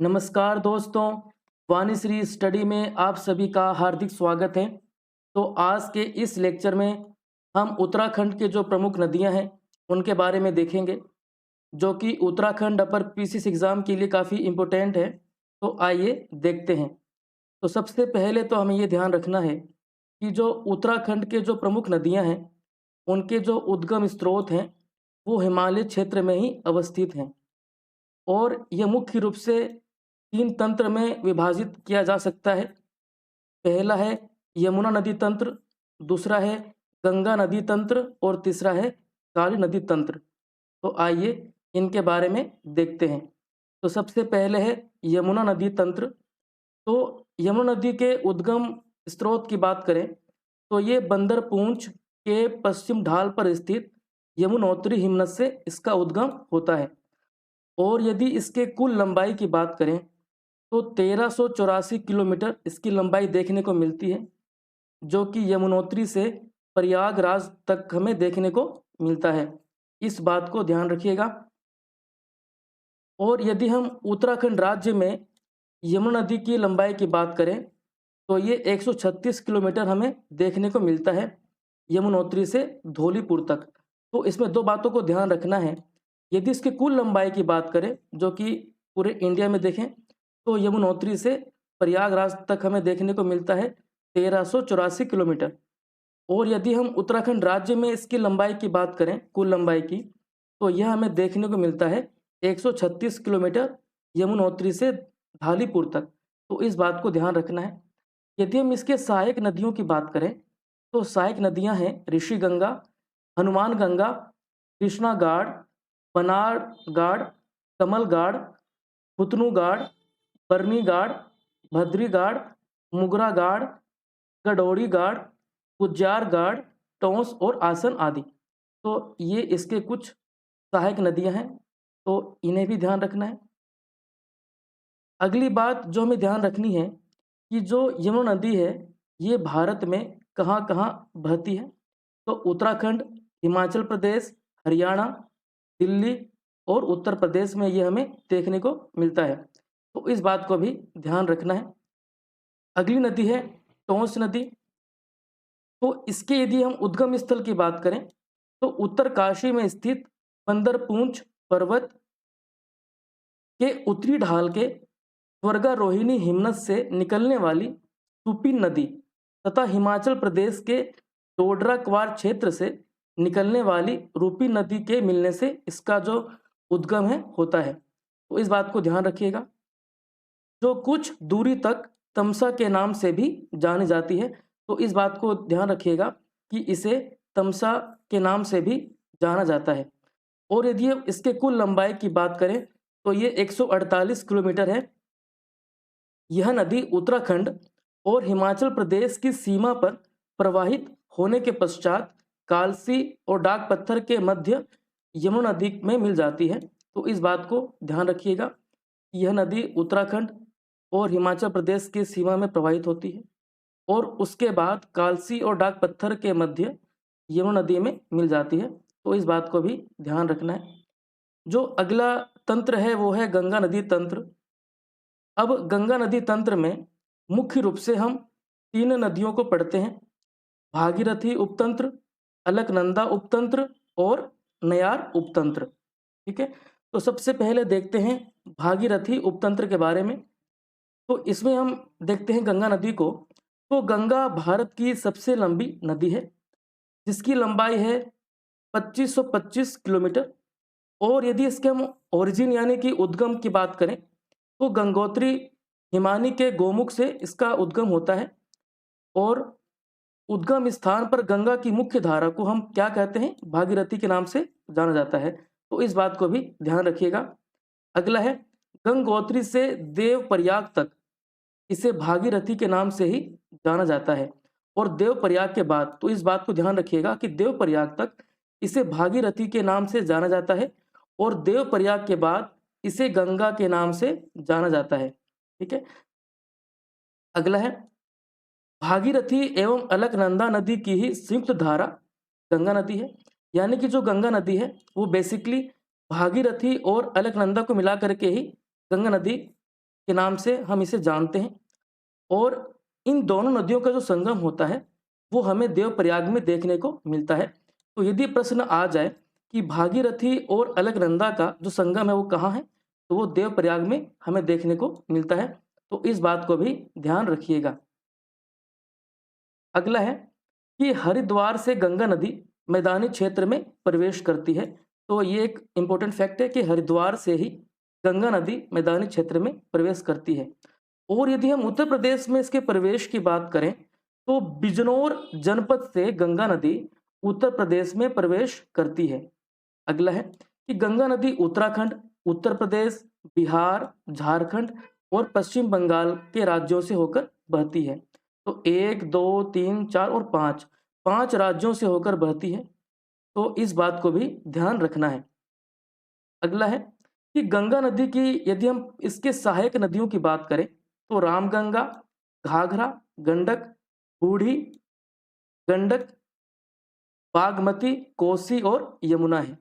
नमस्कार दोस्तों, वाणीश्री स्टडी में आप सभी का हार्दिक स्वागत है। तो आज के इस लेक्चर में हम उत्तराखंड के जो प्रमुख नदियां हैं उनके बारे में देखेंगे, जो कि उत्तराखंड अपर पीसीएस एग्ज़ाम के लिए काफ़ी इम्पोर्टेंट है। तो आइए देखते हैं। तो सबसे पहले तो हमें ये ध्यान रखना है कि जो उत्तराखंड के जो प्रमुख नदियां हैं उनके जो उद्गम स्रोत हैं वो हिमालय क्षेत्र में ही अवस्थित हैं और यह मुख्य रूप से 3 तंत्र में विभाजित किया जा सकता है। पहला है यमुना नदी तंत्र, दूसरा है गंगा नदी तंत्र और तीसरा है काली नदी तंत्र। तो आइए इनके बारे में देखते हैं। तो सबसे पहले है यमुना नदी तंत्र। तो यमुना नदी के उद्गम स्रोत की बात करें तो ये बंदर पूंछ के पश्चिम ढाल पर स्थित यमुनोत्री हिमनद से इसका उद्गम होता है। और यदि इसके कुल लंबाई की बात करें तो 1384 किलोमीटर इसकी लंबाई देखने को मिलती है, जो कि यमुनोत्री से प्रयागराज तक हमें देखने को मिलता है। इस बात को ध्यान रखिएगा। और यदि हम उत्तराखंड राज्य में यमुना नदी की लंबाई की बात करें तो ये 136 किलोमीटर हमें देखने को मिलता है यमुनोत्री से धौलीपुर तक। तो इसमें दो बातों को ध्यान रखना है। यदि इसकी कुल लंबाई की बात करें जो कि पूरे इंडिया में देखें तो यमुनोत्री से प्रयागराज तक हमें देखने को मिलता है 1384 किलोमीटर। और यदि हम उत्तराखंड राज्य में इसकी लंबाई की बात करें, कुल लंबाई की, तो यह हमें देखने को मिलता है 136 किलोमीटर यमुनोत्री से ढालीपुर तक। तो इस बात को ध्यान रखना है। यदि हम इसके सहायक नदियों की बात करें तो सहायक नदियां हैं ऋषि गंगा, हनुमान गंगा, कृष्णा गाड़, पनाड़ गाड़, कमल गाड़, पुतनू गाड़, बरनी गाड़, भद्री गाड़, मुगरा गाड़, गडोरी गाड़, कुज्जार गाड़, टोंस और आसन आदि। तो ये इसके कुछ सहायक नदियां हैं, तो इन्हें भी ध्यान रखना है। अगली बात जो हमें ध्यान रखनी है कि जो यमुना नदी है ये भारत में कहाँ कहाँ बहती है। तो उत्तराखंड, हिमाचल प्रदेश, हरियाणा, दिल्ली और उत्तर प्रदेश में ये हमें देखने को मिलता है। तो इस बात को भी ध्यान रखना है। अगली नदी है टोंस नदी। तो इसके यदि हम उद्गम स्थल की बात करें तो उत्तरकाशी में स्थित बंदरपूंछ पर्वत के उत्तरी ढाल के स्वर्गारोहिणी हिमनद से निकलने वाली सुपीन नदी तथा हिमाचल प्रदेश के डोडरा क्वार क्षेत्र से निकलने वाली रूपी नदी के मिलने से इसका जो उद्गम है होता है। तो इस बात को ध्यान रखिएगा। जो कुछ दूरी तक तमसा के नाम से भी जानी जाती है, तो इस बात को ध्यान रखिएगा कि इसे तमसा के नाम से भी जाना जाता है। और यदि हम इसके कुल लंबाई की बात करें तो ये 148 किलोमीटर है। यह नदी उत्तराखंड और हिमाचल प्रदेश की सीमा पर प्रवाहित होने के पश्चात कालसी और डाक पत्थर के मध्य यमुना नदी में मिल जाती है। तो इस बात को ध्यान रखिएगा। यह नदी उत्तराखंड और हिमाचल प्रदेश की सीमा में प्रवाहित होती है और उसके बाद कालसी और डाक पत्थर के मध्य यमुना नदी में मिल जाती है। तो इस बात को भी ध्यान रखना है। जो अगला तंत्र है वो है गंगा नदी तंत्र। अब गंगा नदी तंत्र में मुख्य रूप से हम 3 नदियों को पढ़ते हैं, भागीरथी उपतंत्र, अलकनंदा उपतंत्र और नयार उपतंत्र। ठीक है। तो सबसे पहले देखते हैं भागीरथी उपतंत्र के बारे में। तो इसमें हम देखते हैं गंगा नदी को। तो गंगा भारत की सबसे लंबी नदी है जिसकी लंबाई है 2525 किलोमीटर। और यदि इसके हम ओरिजिन यानी कि उद्गम की बात करें तो गंगोत्री हिमानी के गोमुख से इसका उद्गम होता है। और उद्गम स्थान पर गंगा की मुख्य धारा को हम क्या कहते हैं, भागीरथी के नाम से जाना जाता है। तो इस बात को भी ध्यान रखिएगा। अगला है गंगोत्री से देवप्रयाग तक इसे भागीरथी के नाम से ही जाना जाता है। और देवप्रयाग के बाद, तो इस बात को ध्यान रखिएगा कि देवप्रयाग तक इसे भागीरथी के नाम से जाना जाता है और देवप्रयाग के बाद इसे गंगा के नाम से जाना जाता है। ठीक है। अगला है भागीरथी एवं अलकनंदा नदी की ही संयुक्त धारा गंगा नदी है। यानी कि जो गंगा नदी है वो बेसिकली भागीरथी और अलकनंदा को मिला करके ही गंगा नदी के नाम से हम इसे जानते हैं। और इन दोनों नदियों का जो संगम होता है वो हमें देवप्रयाग में देखने को मिलता है। तो यदि प्रश्न आ जाए कि भागीरथी और अलकनंदा का जो संगम है वो कहाँ है, तो वो देवप्रयाग में हमें देखने को मिलता है। तो इस बात को भी ध्यान रखिएगा। अगला है कि हरिद्वार से गंगा नदी मैदानी क्षेत्र में प्रवेश करती है। तो ये एक इम्पोर्टेंट फैक्ट है कि हरिद्वार से ही गंगा नदी मैदानी क्षेत्र में प्रवेश करती है। और यदि हम उत्तर प्रदेश में इसके प्रवेश की बात करें तो बिजनौर जनपद से गंगा नदी उत्तर प्रदेश में प्रवेश करती है। अगला है कि गंगा नदी उत्तराखंड, उत्तर प्रदेश, बिहार, झारखंड और पश्चिम बंगाल के राज्यों से होकर बहती है। तो 1, 2, 3, 4 और 5, 5 राज्यों से होकर बहती है। तो इस बात को भी ध्यान रखना है। अगला है कि गंगा नदी की यदि हम इसके सहायक नदियों की बात करें तो रामगंगा, घाघरा, गंडक, बूढ़ी गंडक, बागमती, कोसी और यमुना है।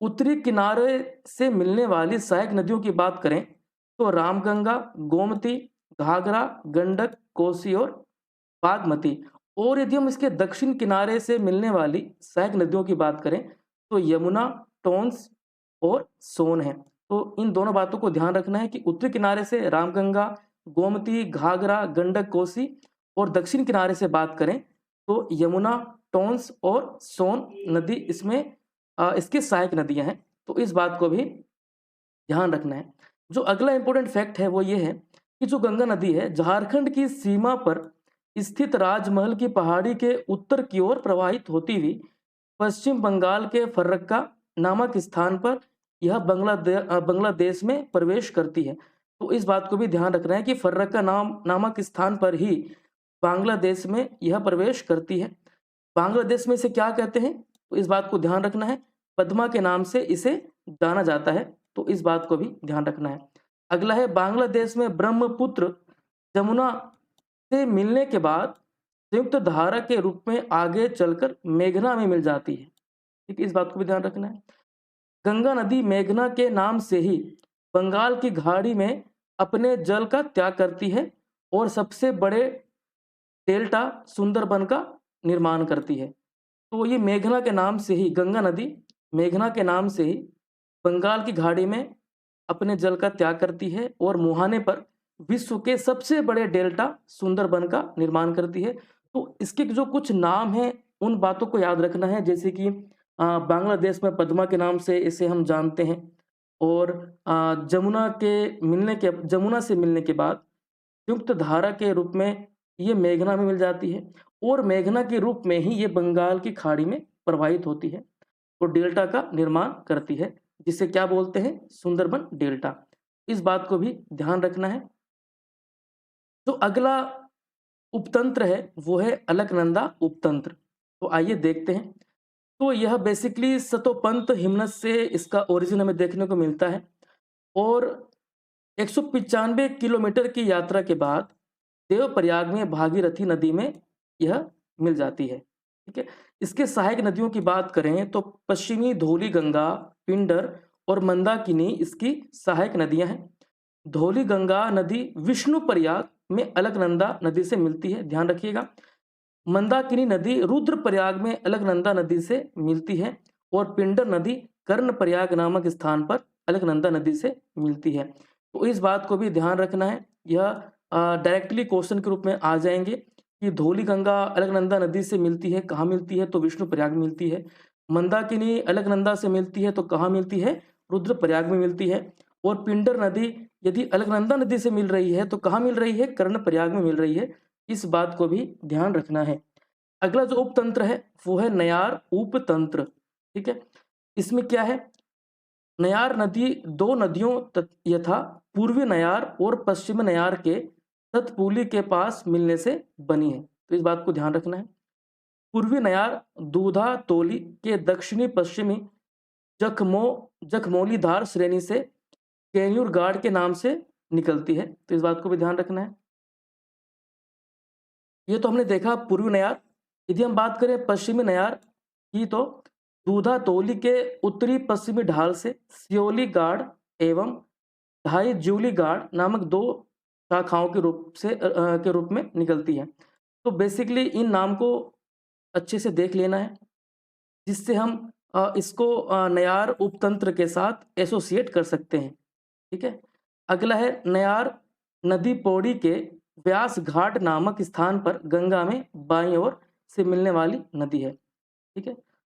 उत्तरी किनारे से मिलने वाली सहायक नदियों की बात करें तो रामगंगा, गोमती, घाघरा, गंडक, कोसी और बागमती। और यदि हम इसके दक्षिण किनारे से मिलने वाली सहायक नदियों की बात करें तो यमुना, टोंस और सोन है। तो इन दोनों बातों को ध्यान रखना है कि उत्तरी किनारे से रामगंगा, गोमती, घाघरा, गंडक, कोसी और दक्षिण किनारे से बात करें तो यमुना, टोंस और सोन नदी इसमें इसकी सहायक नदियां हैं। तो इस बात को भी ध्यान रखना है। जो अगला इंपॉर्टेंट फैक्ट है वो ये है कि जो गंगा नदी है झारखंड की सीमा पर स्थित राजमहल की पहाड़ी के उत्तर की ओर प्रवाहित होती हुई पश्चिम बंगाल के फर्रक्का नामक स्थान पर यह बांग्लादेश में प्रवेश करती है। तो इस बात को भी ध्यान रखना है कि फर्रक्का नामक स्थान पर ही बांग्लादेश में यह प्रवेश करती है। बांग्लादेश में इसे क्या कहते हैं, तो इस बात को ध्यान रखना है। पद्मा के नाम से इसे जाना जाता है। तो इस बात को भी ध्यान रखना है। अगला है बांग्लादेश में ब्रह्मपुत्र जमुना से मिलने के बाद संयुक्त धारा के रूप में आगे चलकर मेघना में मिल जाती है। ठीक है, इस बात को भी ध्यान रखना है। गंगा नदी मेघना के नाम से ही बंगाल की खाड़ी में अपने जल का त्याग करती है और सबसे बड़े डेल्टा सुंदरबन का निर्माण करती है। तो ये मेघना के नाम से ही गंगा नदी मेघना के नाम से ही बंगाल की खाड़ी में अपने जल का त्याग करती है और मुहाने पर विश्व के सबसे बड़े डेल्टा सुंदरबन का निर्माण करती है। तो इसके जो कुछ नाम हैं उन बातों को याद रखना है, जैसे कि बांग्लादेश में पद्मा के नाम से इसे हम जानते हैं। और जमुना से मिलने के बाद संयुक्त धारा के रूप में ये मेघना में मिल जाती है और मेघना के रूप में ही ये बंगाल की खाड़ी में प्रवाहित होती है और डेल्टा का निर्माण करती है, जिसे क्या बोलते हैं, सुंदरबन डेल्टा। इस बात को भी ध्यान रखना है। तो अगला उपतंत्र है वो है अलकनंदा उपतंत्र। तो आइए देखते हैं। तो यह बेसिकली सतोपंत हिमनद से इसका ओरिजिन हमें देखने को मिलता है और 195 किलोमीटर की यात्रा के बाद देवप्रयाग में भागीरथी नदी में यह मिल जाती है। ठीक है, इसके सहायक नदियों की बात करें तो पश्चिमी धौली गंगा, पिंडर और मंदाकिनी इसकी सहायक नदियां हैं। धौली गंगा नदी विष्णु प्रयाग में अलकनंदा नदी से मिलती है, ध्यान रखिएगा। मंदाकिनी नदी रुद्रप्रयाग में अलकनंदा नदी से मिलती है और पिंडर नदी कर्णप्रयाग नामक स्थान पर अलकनंदा नदी से मिलती है। तो इस बात को भी ध्यान रखना है। यह डायरेक्टली क्वेश्चन के रूप में आ जाएंगे कि धौली गंगा अलकनंदा नदी से मिलती है, कहाँ मिलती है, तो विष्णु प्रयाग में मिलती है। मंदाकिनी अलकनंदा से मिलती है तो कहाँ मिलती है, रुद्रप्रयाग में मिलती है। और पिंडर नदी यदि अलकनंदा नदी से मिल रही है तो कहाँ मिल रही है, कर्णप्रयाग में मिल रही है। इस बात को भी ध्यान रखना है। अगला जो उपतंत्र है वो है नयार उपतंत्र। ठीक है, इसमें क्या है, नयार नदी दो नदियों यथा पूर्वी नयार और पश्चिमी नयार के सतपुली के पास मिलने से बनी है। तो इस बात को ध्यान रखना है। पूर्वी नयार दूधा तोली के दक्षिणी पश्चिमी जखमौलीधार श्रेणी से कैन्यूर गाड़ के नाम से निकलती है। तो इस बात को भी ध्यान रखना है। ये तो हमने देखा पूर्वी नयार। यदि हम बात करें पश्चिमी नयार की तो दूधा तोली के उत्तरी पश्चिमी ढाल से सियोली गाड़ एवं ढाई ज्यूली गाड़ नामक दो शाखाओं के रूप में निकलती है। तो बेसिकली इन नाम को अच्छे से देख लेना है, जिससे हम इसको नयार उपतंत्र के साथ एसोसिएट कर सकते हैं। ठीक है। अगला है नयार नदी पौड़ी के व्यास घाट नामक स्थान पर गंगा में बाईं ओर से मिलने वाली नदी है। ठीक है।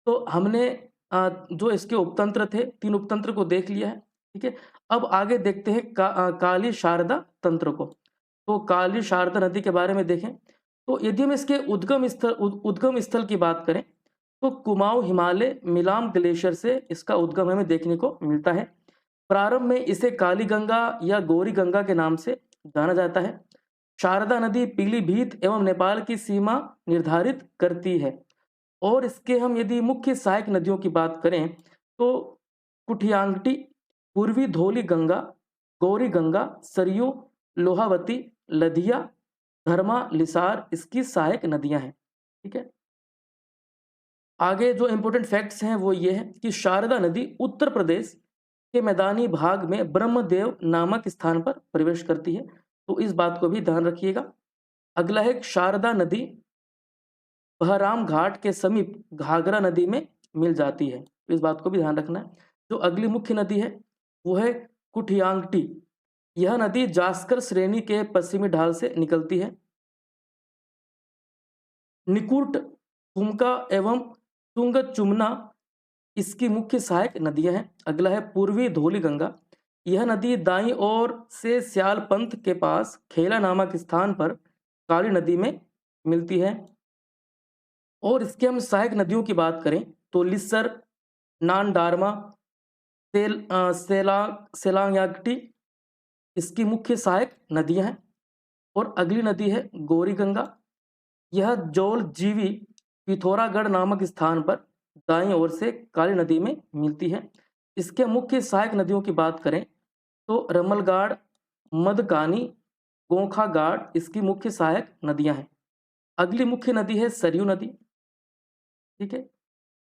तो हमने जो इसके उपतंत्र थे, 3 उपतंत्र को देख लिया है। ठीक है। अब आगे देखते हैं काली शारदा तंत्र को। तो काली शारदा नदी के बारे में देखें, तो यदि हम इसके उद्गम स्थल की बात करें, तो कुमाऊं हिमालय मिलाम ग्लेशियर से इसका उद्गम हमें देखने को मिलता है। प्रारंभ में इसे काली गंगा या गौरी गंगा के नाम से जाना जाता है। शारदा नदी पीलीभीत एवं नेपाल की सीमा निर्धारित करती है। और इसके हम यदि मुख्य सहायक नदियों की बात करें, तो कुठियांगटी, पूर्वी धौली गंगा, गौरी गंगा, सरयू, लोहावती, लधिया, धर्मा, लिसार इसकी सहायक नदियां हैं। ठीक है। आगे जो इंपॉर्टेंट फैक्ट्स हैं वो ये है कि शारदा नदी उत्तर प्रदेश के मैदानी भाग में ब्रह्मदेव नामक स्थान पर प्रवेश करती है। तो इस बात को भी ध्यान रखिएगा। अगला है शारदा नदी बहराम घाट के समीप घाघरा नदी में मिल जाती है। इस बात को भी ध्यान रखना है। जो अगली मुख्य नदी है वो है कुठियांगटी। यह नदी जास्कर श्रेणी के पश्चिमी ढाल से निकलती है। निकुट, कुमका एवं तुंगचुमना इसकी मुख्य सहायक नदियां हैं। अगला है पूर्वी धौली गंगा। यह नदी दाईं ओर से स्याल पंथ के पास खेला नामक स्थान पर काली नदी में मिलती है। और इसके हम सहायक नदियों की बात करें तो लिस्सर, नानडारमा, सेलांगयागटी इसकी मुख्य सहायक नदियां हैं। और अगली नदी है गौरी गंगा। यह जौल जीवी पिथौरागढ़ नामक स्थान पर दाईं ओर से काली नदी में मिलती है। इसके मुख्य सहायक नदियों की बात करें तो रमलगाड़, मदकानी, गोंखागाड़ इसकी मुख्य सहायक नदियां हैं। अगली मुख्य नदी है सरयू नदी। ठीक है।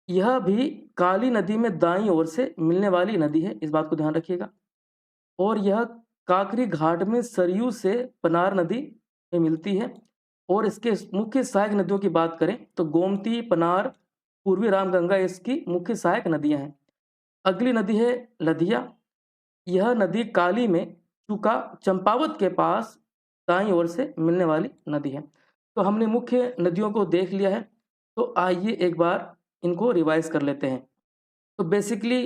यह भी काली नदी में दाईं ओर से मिलने वाली नदी है, इस बात को ध्यान रखिएगा। और यह काकरी घाट में सरयू से पनार नदी में मिलती है। और इसके मुख्य सहायक नदियों की बात करें तो गोमती, पनार, पूर्वी रामगंगा इसकी मुख्य सहायक नदियां हैं। अगली नदी है लधिया। यह नदी काली में चुका चंपावत के पास दाईं ओर से मिलने वाली नदी है। तो हमने मुख्य नदियों को देख लिया है। तो आइए एक बार इनको रिवाइज कर लेते हैं। तो बेसिकली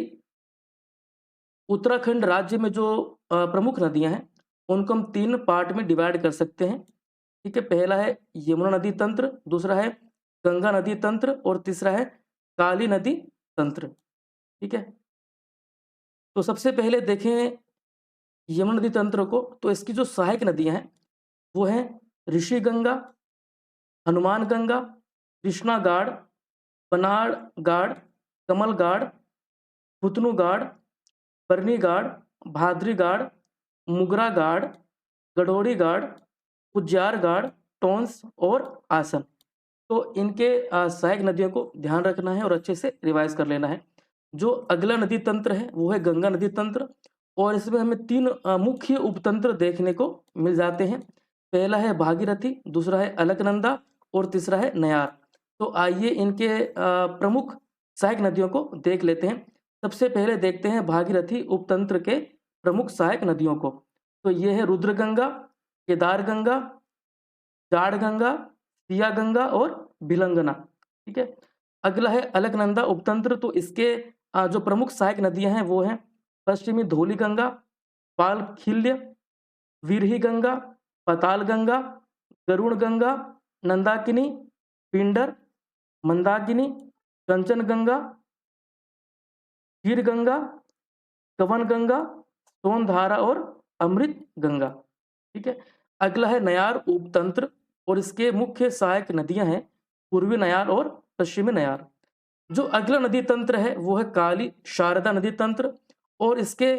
उत्तराखंड राज्य में जो प्रमुख नदियां हैं उनको हम 3 पार्ट में डिवाइड कर सकते हैं। ठीक है। पहला है यमुना नदी तंत्र, दूसरा है गंगा नदी तंत्र और तीसरा है काली नदी तंत्र। ठीक है। तो सबसे पहले देखें यमुना नदी तंत्र को। तो इसकी जो सहायक नदियां हैं वो हैं ऋषि गंगा, हनुमान गंगा, कृष्णा गाड़, पनाड़ गाड़, कमल गाड़, पुतनू गाड़, बरनी गाड़, भाद्री गाड़, मुगरा गाड़, गढ़ोड़ी गाड़, उज्जार गाड़, टोंस और आसन। तो इनके सहायक नदियों को ध्यान रखना है और अच्छे से रिवाइज कर लेना है। जो अगला नदी तंत्र है वो है गंगा नदी तंत्र। और इसमें हमें 3 मुख्य उपतंत्र देखने को मिल जाते हैं। पहला है भागीरथी, दूसरा है अलकनंदा और तीसरा है नयार। तो आइए इनके प्रमुख सहायक नदियों को देख लेते हैं। सबसे पहले देखते हैं भागीरथी उपतंत्र के प्रमुख सहायक नदियों को। तो ये है रुद्रगंगा, केदार गंगा, जाड़ गंगा, सिया गंगा और भिलंगना। ठीक है। अगला है अलकनंदा उपतंत्र। तो इसके जो प्रमुख सहायक नदियां हैं वो हैं पश्चिमी धौली गंगा, पालखिल्य, विरही गंगा, पताल गंगा, गरुण गंगा, नंदाकिनी, पिंडर, मंदाकिनी, कंचन गंगा, हीर गंगा, कवन गंगा, सोनधारा और अमृत गंगा। ठीक है। अगला है नयार उपतंत्र और इसके मुख्य सहायक नदियां हैं पूर्वी नयार और पश्चिमी नयार। जो अगला नदी तंत्र है वो है काली शारदा नदी तंत्र। और इसके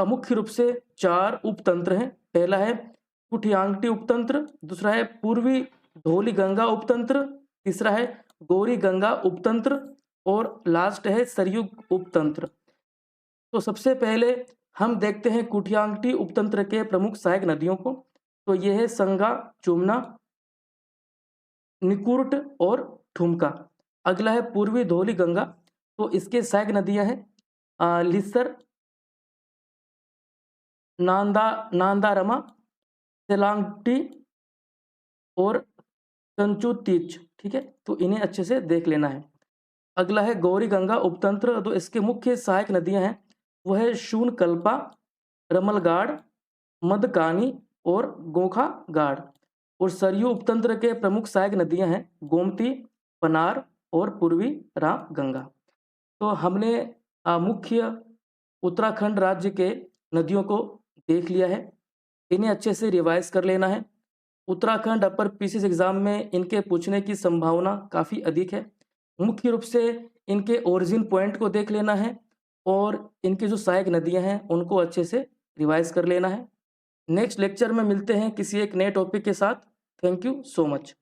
मुख्य रूप से 4 उपतंत्र हैं। पहला है कुठियांगटी उपतंत्र, दूसरा है पूर्वी धौली गंगा उपतंत्र, तीसरा है गौरी गंगा उपतंत्र और लास्ट है सरयू उपतंत्र। तो सबसे पहले हम देखते हैं कुठियांगटी उपतंत्र के प्रमुख सहायक नदियों को। तो ये है संगा, चुमना, निकुर्ट और ठुमका। अगला है पूर्वी धौली गंगा। तो इसके सहायक नदियां हैं लिस्सर, नांदारमा, सेलांगटी और कंचुतीच। ठीक है, तो इन्हें अच्छे से देख लेना है। अगला है गौरी गंगा उपतंत्र। तो इसके मुख्य सहायक नदियां हैं वो है शूनकल्पा, रमलगाड़, मदकानी और गोखागाड़। और सरयू उपतंत्र के प्रमुख सहायक नदियां हैं गोमती, पनार और पूर्वी रामगंगा। तो हमने मुख्य उत्तराखंड राज्य के नदियों को देख लिया है। इन्हें अच्छे से रिवाइज कर लेना है। उत्तराखंड अपर पीसीएस एग्जाम में इनके पूछने की संभावना काफ़ी अधिक है। मुख्य रूप से इनके ओरिजिन पॉइंट को देख लेना है और इनकी जो सहायक नदियां हैं उनको अच्छे से रिवाइज कर लेना है। नेक्स्ट लेक्चर में मिलते हैं किसी एक नए टॉपिक के साथ। Thank you so much.